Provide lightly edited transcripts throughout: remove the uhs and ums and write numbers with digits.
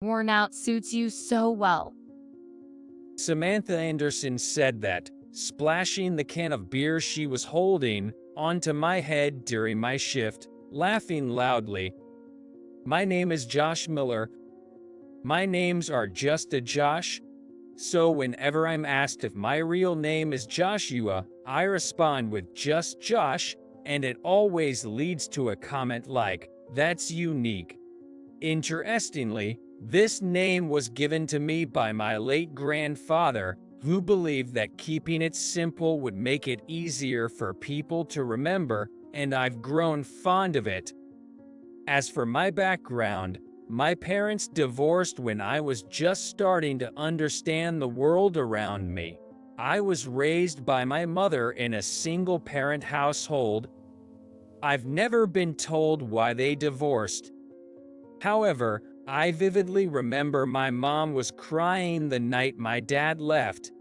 Worn out suits you so well. Samantha Anderson said that, splashing the can of beer she was holding onto my head during my shift, laughing loudly. My name is Josh Miller. My names are just a Josh. So whenever I'm asked if my real name is Joshua, I respond with just Josh, and it always leads to a comment like, "That's unique." Interestingly, this name was given to me by my late grandfather, who believed that keeping it simple would make it easier for people to remember, and I've grown fond of it. As for my background, my parents divorced when I was just starting to understand the world around me. I was raised by my mother in a single-parent household. I've never been told why they divorced. However, I vividly remember my mom was crying the night my dad left.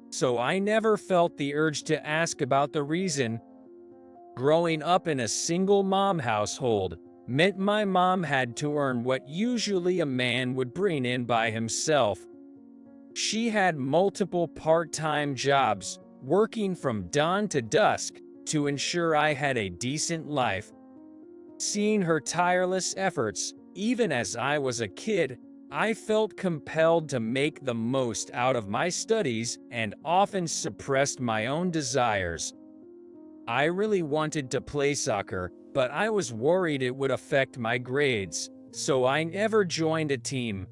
So I never felt the urge to ask about the reason. Growing up in a single mom household meant my mom had to earn what usually a man would bring in by himself. She had multiple part-time jobs, working from dawn to dusk, to ensure I had a decent life. Seeing her tireless efforts, even as I was a kid, I felt compelled to make the most out of my studies and often suppressed my own desires. I really wanted to play soccer, but I was worried it would affect my grades, so I never joined a team.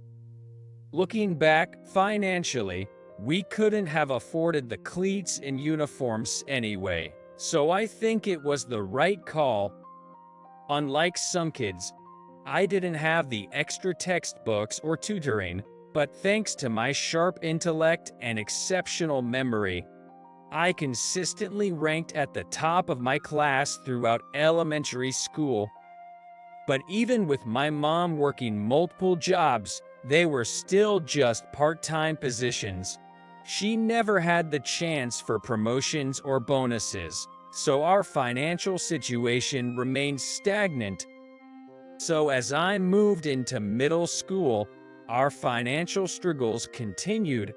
Looking back, financially, we couldn't have afforded the cleats and uniforms anyway, so I think it was the right call. Unlike some kids, I didn't have the extra textbooks or tutoring, but thanks to my sharp intellect and exceptional memory, I consistently ranked at the top of my class throughout elementary school. But even with my mom working multiple jobs, they were still just part-time positions. She never had the chance for promotions or bonuses, so our financial situation remained stagnant. So as I moved into middle school, our financial struggles continued.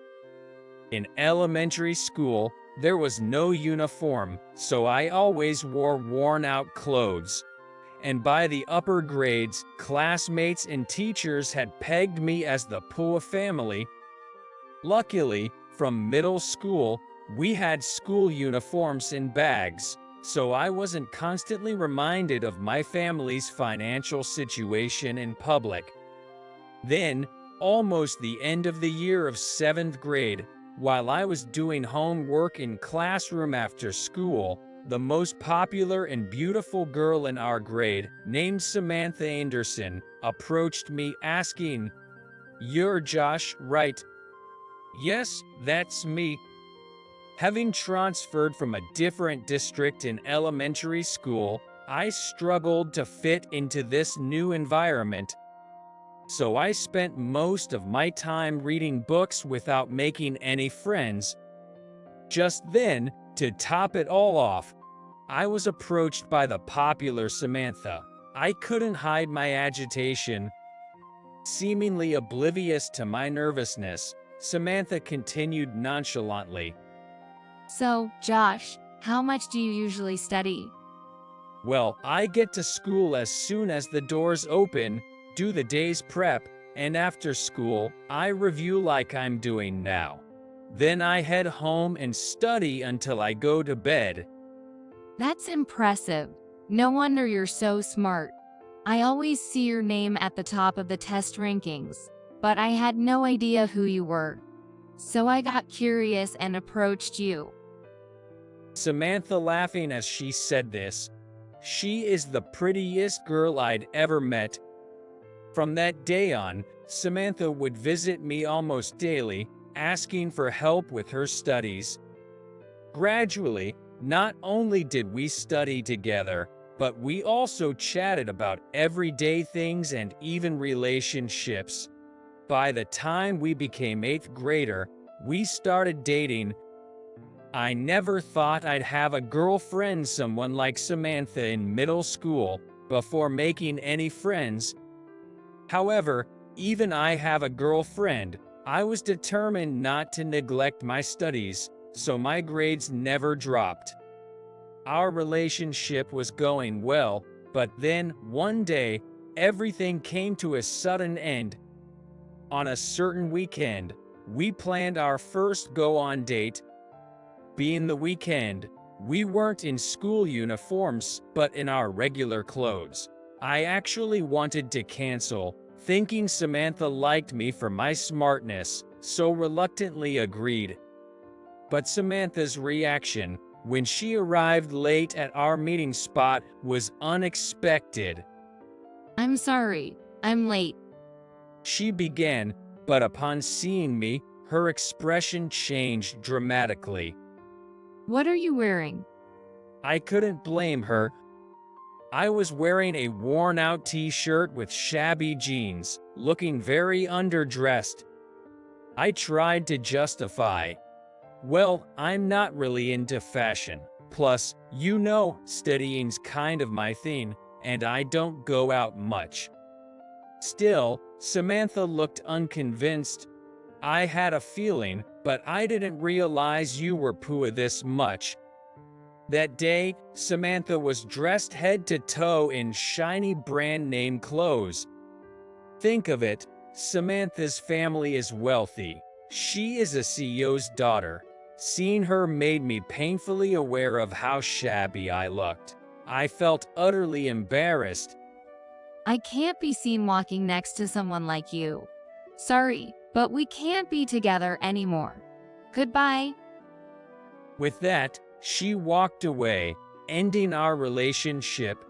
In elementary school, there was no uniform, so I always wore worn-out clothes. And by the upper grades, classmates and teachers had pegged me as the poor family. Luckily, from middle school, we had school uniforms and bags, so I wasn't constantly reminded of my family's financial situation in public. Then, almost the end of the year of 7th grade, while I was doing homework in classroom after school, the most popular and beautiful girl in our grade, named Samantha Anderson, approached me asking, "You're Josh, right?" "Yes, that's me." Having transferred from a different district in elementary school, I struggled to fit into this new environment. So I spent most of my time reading books without making any friends. Just then, to top it all off, I was approached by the popular Samantha. I couldn't hide my agitation. Seemingly oblivious to my nervousness, Samantha continued nonchalantly. So, Josh, how much do you usually study? "Well, I get to school as soon as the doors open, do the day's prep, and after school, I review like I'm doing now. Then I head home and study until I go to bed." That's impressive. No wonder you're so smart. I always see your name at the top of the test rankings, but I had no idea who you were. So I got curious and approached you. Samantha laughing as she said this. She is the prettiest girl I'd ever met. From that day on, Samantha would visit me almost daily, asking for help with her studies. Gradually, not only did we study together, but we also chatted about everyday things and even relationships. By the time we became 8th grader, we started dating. I never thought I'd have a girlfriend, someone like Samantha, in middle school, before making any friends. However, even I have a girlfriend, I was determined not to neglect my studies, so my grades never dropped. Our relationship was going well, but then, one day, everything came to a sudden end. On a certain weekend, we planned our first go-on date. Being the weekend, we weren't in school uniforms, but in our regular clothes. I actually wanted to cancel, thinking Samantha liked me for my smartness, so reluctantly agreed. But Samantha's reaction, when she arrived late at our meeting spot, was unexpected. I'm sorry, I'm late. She began, but upon seeing me, her expression changed dramatically. What are you wearing? I couldn't blame her. I was wearing a worn-out t-shirt with shabby jeans, looking very underdressed. I tried to justify. Well, I'm not really into fashion. Plus, you know, studying's kind of my thing, and I don't go out much. Still, Samantha looked unconvinced. I had a feeling, but I didn't realize you were Pua this much. That day, Samantha was dressed head to toe in shiny brand name clothes. Think of it, Samantha's family is wealthy. She is a CEO's daughter. Seeing her made me painfully aware of how shabby I looked. I felt utterly embarrassed. I can't be seen walking next to someone like you. Sorry, but we can't be together anymore. Goodbye. With that, she walked away, ending our relationship.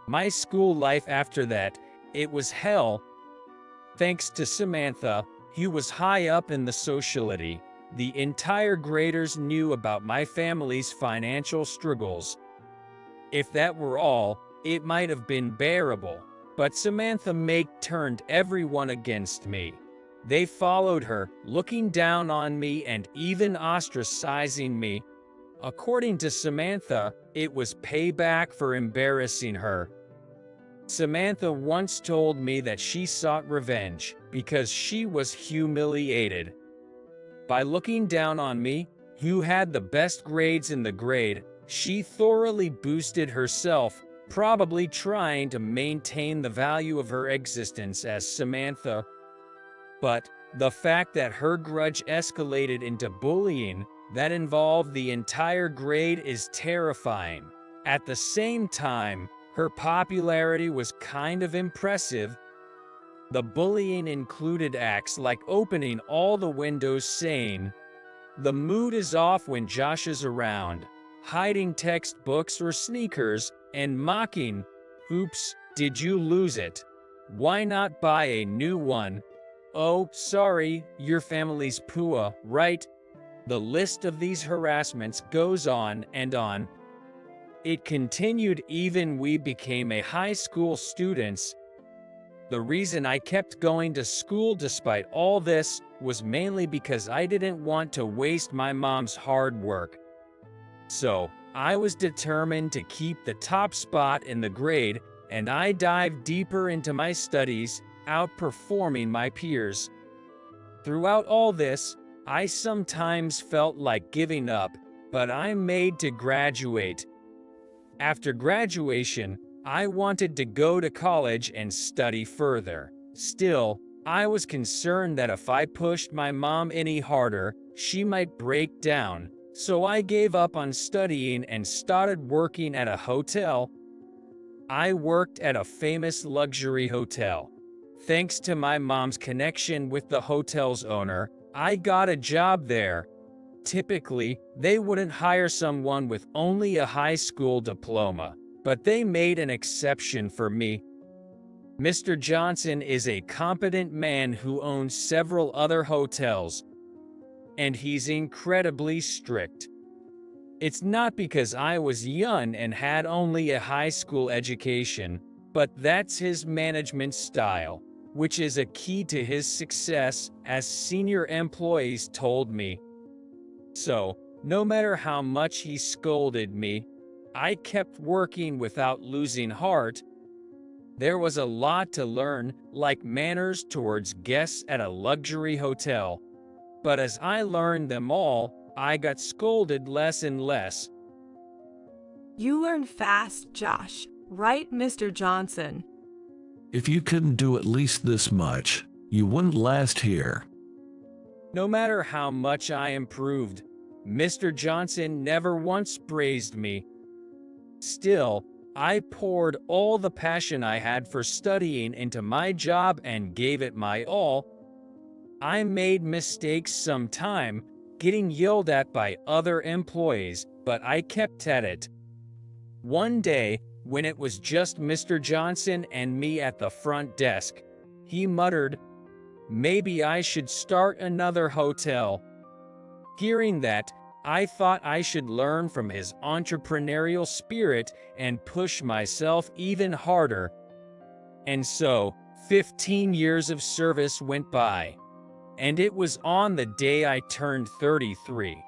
My school life after that, it was hell. Thanks to Samantha, who was high up in the sociality, the entire graders knew about my family's financial struggles. If that were all, it might have been bearable, but Samantha turned everyone against me. They followed her, looking down on me and even ostracizing me. According to Samantha, it was payback for embarrassing her. Samantha once told me that she sought revenge because she was humiliated. By looking down on me, who had the best grades in the grade, she thoroughly boosted herself, probably trying to maintain the value of her existence as Samantha. But the fact that her grudge escalated into bullying that involved the entire grade is terrifying. At the same time, her popularity was kind of impressive. The bullying included acts like opening all the windows saying, "The mood is off when Josh is around," hiding textbooks or sneakers, and mocking, "Oops, did you lose it? Why not buy a new one? Oh, sorry, your family's Pua, right?" The list of these harassments goes on and on. It continued even we became a high school students. The reason I kept going to school despite all this was mainly because I didn't want to waste my mom's hard work. So, I was determined to keep the top spot in the grade, and I dived deeper into my studies, outperforming my peers. Throughout all this, I sometimes felt like giving up, but I made to graduate. After graduation, I wanted to go to college and study further. Still, I was concerned that if I pushed my mom any harder, she might break down, so I gave up on studying and started working at a hotel. I worked at a famous luxury hotel. Thanks to my mom's connection with the hotel's owner, I got a job there. Typically, they wouldn't hire someone with only a high school diploma, but they made an exception for me. Mr. Johnson is a competent man who owns several other hotels, and he's incredibly strict. It's not because I was young and had only a high school education, but that's his management style, which is a key to his success, as senior employees told me. So, no matter how much he scolded me, I kept working without losing heart. There was a lot to learn, like manners towards guests at a luxury hotel. But as I learned them all, I got scolded less and less. You learn fast, Josh. Right, Mr. Johnson? If you couldn't do at least this much, you wouldn't last here. No matter how much I improved, Mr. Johnson never once praised me. Still, I poured all the passion I had for studying into my job and gave it my all. I made mistakes sometime, getting yelled at by other employees, but I kept at it. One day, when it was just Mr. Johnson and me at the front desk, he muttered, "Maybe I should start another hotel." Hearing that, I thought I should learn from his entrepreneurial spirit and push myself even harder. And so, 15 years of service went by. And it was on the day I turned 33.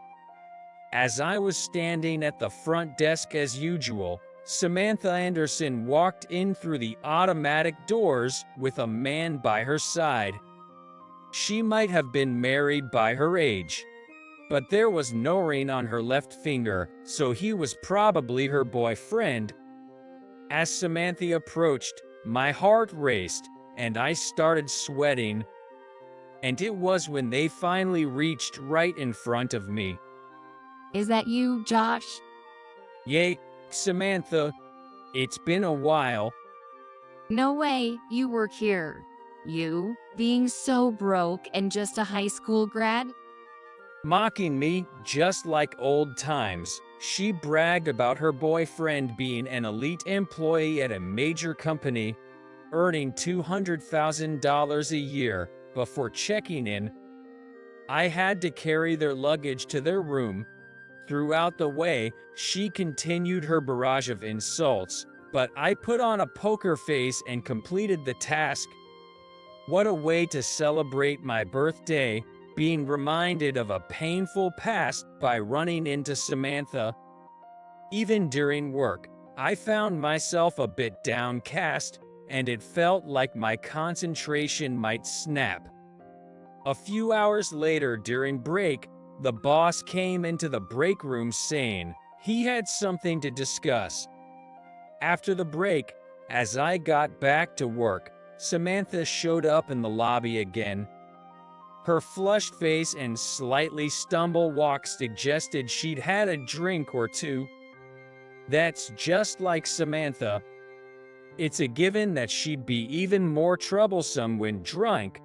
As I was standing at the front desk as usual, Samantha Anderson walked in through the automatic doors with a man by her side. She might have been married by her age, but there was no ring on her left finger, so he was probably her boyfriend. As Samantha approached, my heart raced, and I started sweating. And it was when they finally reached right in front of me. Is that you, Josh? Yay, Samantha. It's been a while. No way, you work here. You, being so broke and just a high school grad? Mocking me, just like old times, she bragged about her boyfriend being an elite employee at a major company, earning $200,000 a year. Before checking in, I had to carry their luggage to their room. Throughout the way, she continued her barrage of insults, but I put on a poker face and completed the task. What a way to celebrate my birthday, being reminded of a painful past by running into Samantha. Even during work, I found myself a bit downcast, and it felt like my concentration might snap. A few hours later during break, the boss came into the break room saying he had something to discuss. After the break, as I got back to work, Samantha showed up in the lobby again. Her flushed face and slightly stumble walk suggested she'd had a drink or two. That's just like Samantha. It's a given that she'd be even more troublesome when drunk.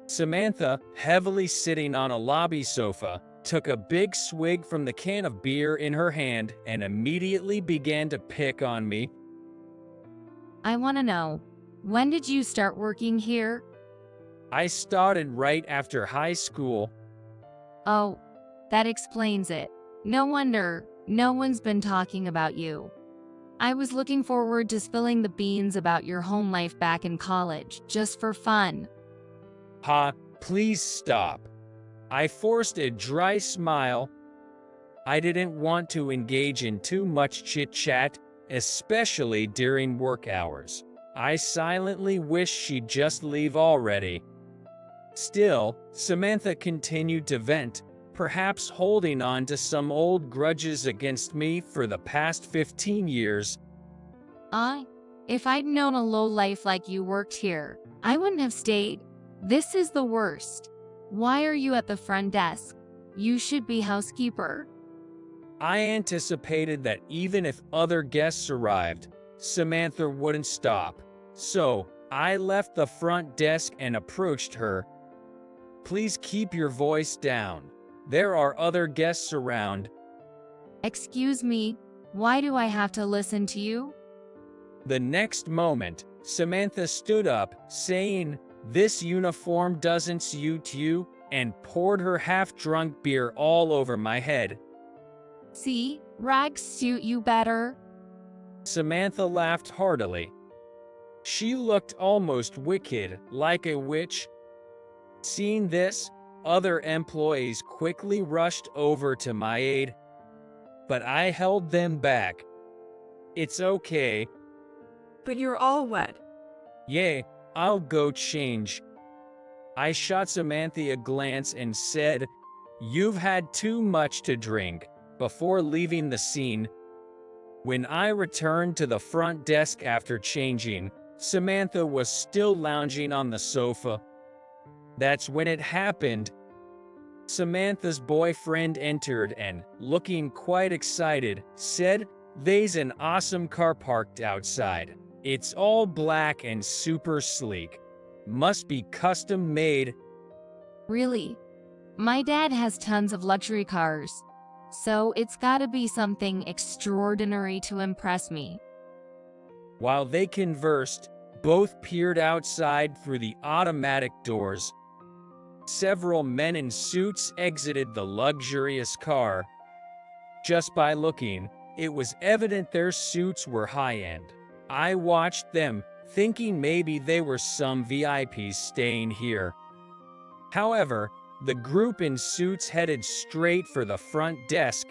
Samantha, heavily sitting on a lobby sofa, took a big swig from the can of beer in her hand and immediately began to pick on me. I want to know, when did you start working here? I started right after high school. Oh, that explains it. No wonder no one's been talking about you. I was looking forward to spilling the beans about your home life back in college, just for fun. Ha, please stop. I forced a dry smile. I didn't want to engage in too much chit-chat, especially during work hours. I silently wished she'd just leave already. Still, Samantha continued to vent, perhaps holding on to some old grudges against me for the past 15 years. If I'd known a lowlife like you worked here, I wouldn't have stayed. This is the worst. Why are you at the front desk? You should be housekeeper. I anticipated that even if other guests arrived, Samantha wouldn't stop. So, I left the front desk and approached her. Please keep your voice down. There are other guests around. Excuse me, why do I have to listen to you? The next moment, Samantha stood up, saying, "This uniform doesn't suit you," and poured her half-drunk beer all over my head. See, rags suit you better. Samantha laughed heartily. She looked almost wicked, like a witch. Seeing this, other employees quickly rushed over to my aid, but I held them back. It's okay. But you're all wet. Yay, I'll go change. I shot Samantha a glance and said, "You've had too much to drink," before leaving the scene. When I returned to the front desk after changing, Samantha was still lounging on the sofa. That's when it happened. Samantha's boyfriend entered and, looking quite excited, said, "They's an awesome car parked outside. It's all black and super sleek. Must be custom made." Really? My dad has tons of luxury cars, so it's gotta be something extraordinary to impress me. While they conversed, both peered outside through the automatic doors. Several men in suits exited the luxurious car. Just by looking, it was evident their suits were high-end. I watched them, thinking maybe they were some VIPs staying here. However, the group in suits headed straight for the front desk.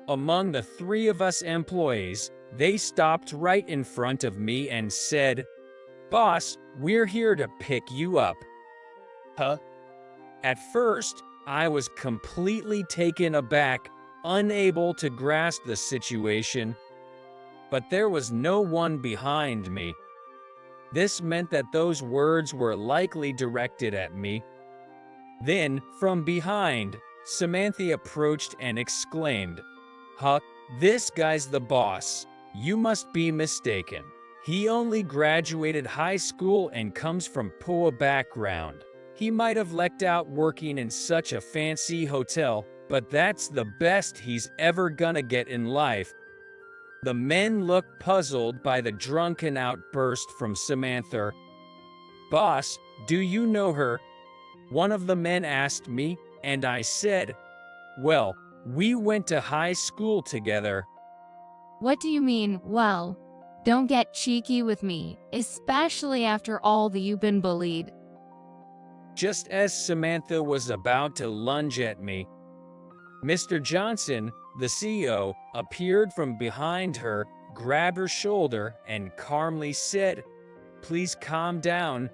Among the three of us employees, they stopped right in front of me and said, "Boss, we're here to pick you up." Huh? At first, I was completely taken aback, unable to grasp the situation. But there was no one behind me. This meant that those words were likely directed at me. Then, from behind, Samantha approached and exclaimed, "Huh, this guy's the boss. You must be mistaken. He only graduated high school and comes from poor background. He might have lucked out working in such a fancy hotel, but that's the best he's ever gonna get in life." The men looked puzzled by the drunken outburst from Samantha. "Boss, do you know her?" one of the men asked me, and I said, "Well, we went to high school together." What do you mean, well? Don't get cheeky with me, especially after all that you've been bullied. Just as Samantha was about to lunge at me, Mr. Johnson, the CEO, appeared from behind her, grabbed her shoulder, and calmly said, "Please calm down."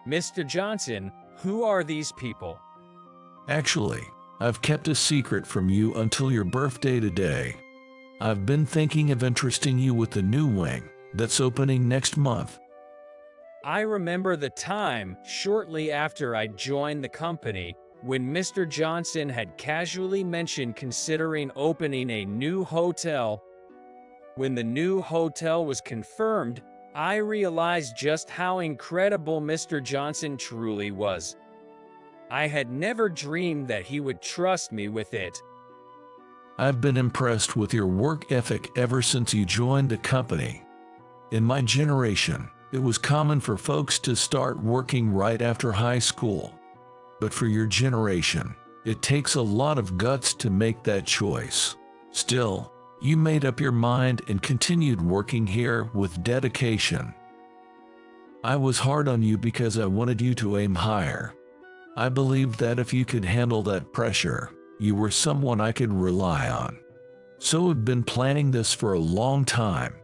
"Mr. Johnson, who are these people?" Actually, I've kept a secret from you until your birthday today. I've been thinking of interesting you with the new wing that's opening next month. I remember the time, shortly after I joined the company, when Mr. Johnson had casually mentioned considering opening a new hotel. When the new hotel was confirmed, I realized just how incredible Mr. Johnson truly was. I had never dreamed that he would trust me with it. I've been impressed with your work ethic ever since you joined the company. In my generation, it was common for folks to start working right after high school. But for your generation, it takes a lot of guts to make that choice. Still, you made up your mind and continued working here with dedication. I was hard on you because I wanted you to aim higher. I believed that if you could handle that pressure, you were someone I could rely on. So I've been planning this for a long time.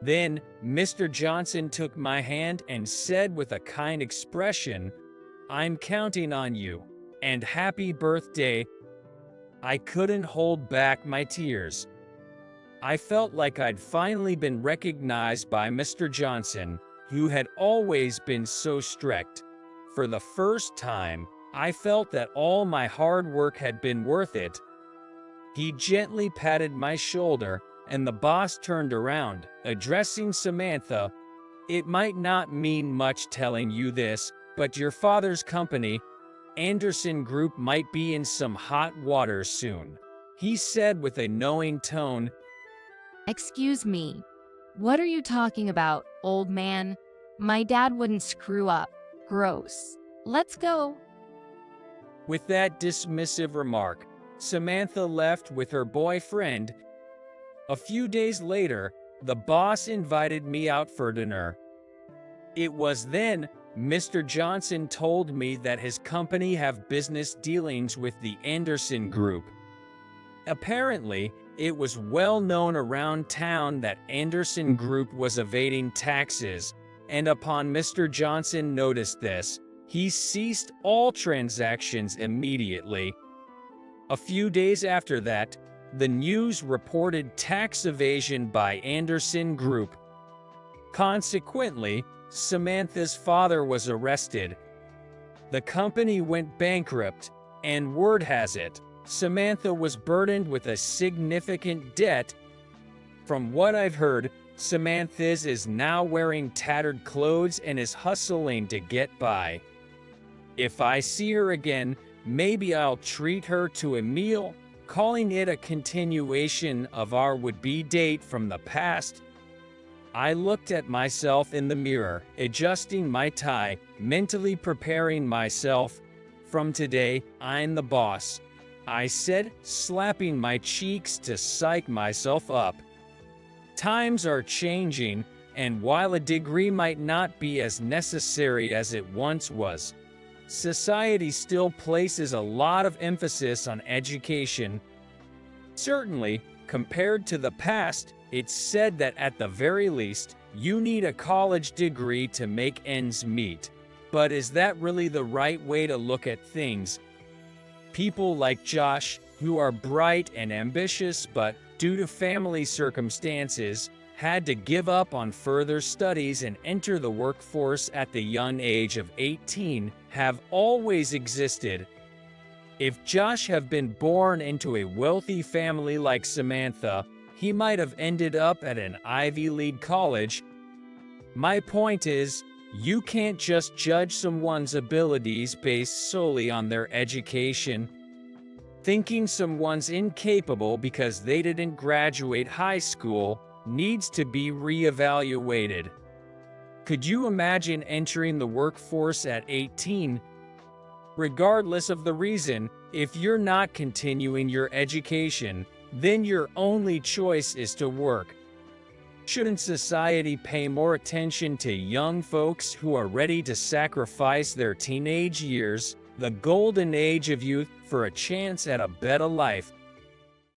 Then, Mr. Johnson took my hand and said with a kind expression, "I'm counting on you, and happy birthday." I couldn't hold back my tears. I felt like I'd finally been recognized by Mr. Johnson, who had always been so strict. For the first time, I felt that all my hard work had been worth it. He gently patted my shoulder, and the boss turned around, addressing Samantha. "It might not mean much telling you this, but your father's company, Anderson Group, might be in some hot water soon," he said with a knowing tone. Excuse me. What are you talking about, old man? My dad wouldn't screw up. Gross. Let's go. With that dismissive remark, Samantha left with her boyfriend. A few days later, the boss invited me out for dinner. It was then Mr. Johnson told me that his company have business dealings with the Anderson Group. Apparently, It was well known around town that Anderson Group was evading taxes, and upon Mr. Johnson noticed this, he ceased all transactions immediately. A few days after that, the news reported tax evasion by Anderson Group. Consequently, Samantha's father was arrested. The company went bankrupt, and word has it, Samantha was burdened with a significant debt. From what I've heard, Samantha is now wearing tattered clothes and is hustling to get by. If I see her again, maybe I'll treat her to a meal, calling it a continuation of our would-be date from the past. I looked at myself in the mirror, adjusting my tie, mentally preparing myself. From today, I'm the boss, I said, slapping my cheeks to psych myself up. Times are changing, and while a degree might not be as necessary as it once was, society still places a lot of emphasis on education. Certainly, compared to the past, it's said that at the very least, you need a college degree to make ends meet. But is that really the right way to look at things? People like Josh, who are bright and ambitious but, due to family circumstances, had to give up on further studies and enter the workforce at the young age of 18, have always existed. If Josh had been born into a wealthy family like Samantha, he might have ended up at an Ivy League college. My point is, you can't just judge someone's abilities based solely on their education. Thinking someone's incapable because they didn't graduate high school needs to be reevaluated. Could you imagine entering the workforce at 18? Regardless of the reason, if you're not continuing your education, then your only choice is to work. Shouldn't society pay more attention to young folks who are ready to sacrifice their teenage years, the golden age of youth, for a chance at a better life?